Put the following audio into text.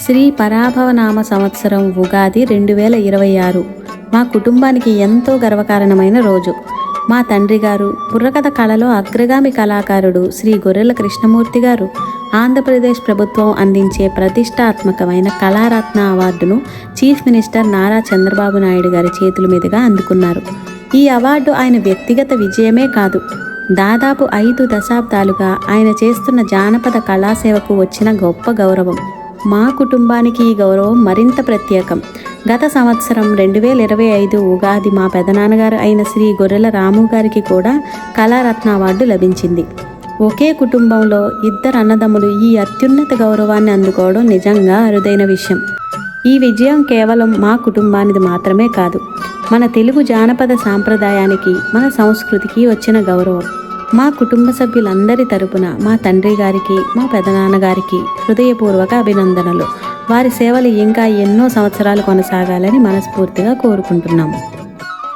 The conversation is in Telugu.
శ్రీ పరాభవనామ సంవత్సరం ఉగాది 2026 మా కుటుంబానికి ఎంతో గర్వకారణమైన రోజు. మా తండ్రి గారు బుర్రకథ కళలో అగ్రగామి కళాకారుడు శ్రీ గొర్రెల కృష్ణమూర్తి గారు ఆంధ్రప్రదేశ్ ప్రభుత్వం అందించే ప్రతిష్టాత్మకమైన కళారత్న అవార్డును చీఫ్ మినిస్టర్ నారా చంద్రబాబు నాయుడు గారి చేతుల మీదుగా అందుకున్నారు. ఈ అవార్డు ఆయన వ్యక్తిగత విజయమే కాదు, దాదాపు 5 దశాబ్దాలుగా ఆయన చేస్తున్న జానపద కళాసేవకు వచ్చిన గొప్ప గౌరవం. మా కుటుంబానికి ఈ గౌరవం మరింత ప్రత్యేకం. గత సంవత్సరం 2025 ఉగాది మా పెదనాన్నగారు అయిన శ్రీ గొర్రెల రాము గారికి కూడా కళారత్న అవార్డు లభించింది. ఒకే కుటుంబంలో 2 అన్నదమ్ములు ఈ అత్యున్నత గౌరవాన్ని అందుకోవడం నిజంగా అరుదైన విషయం. ఈ విజయం కేవలం మా కుటుంబానిది మాత్రమే కాదు, మన తెలుగు జానపద సాంప్రదాయానికి, మన సంస్కృతికి వచ్చిన గౌరవం. మా కుటుంబ సభ్యులందరి తరపున మా తండ్రి గారికి, మా పెదనాన్నగారికి హృదయపూర్వక అభినందనలు. వారి సేవలు ఇంకా ఎన్నో సంవత్సరాలు కొనసాగాలని మనస్ఫూర్తిగా కోరుకుంటున్నాము.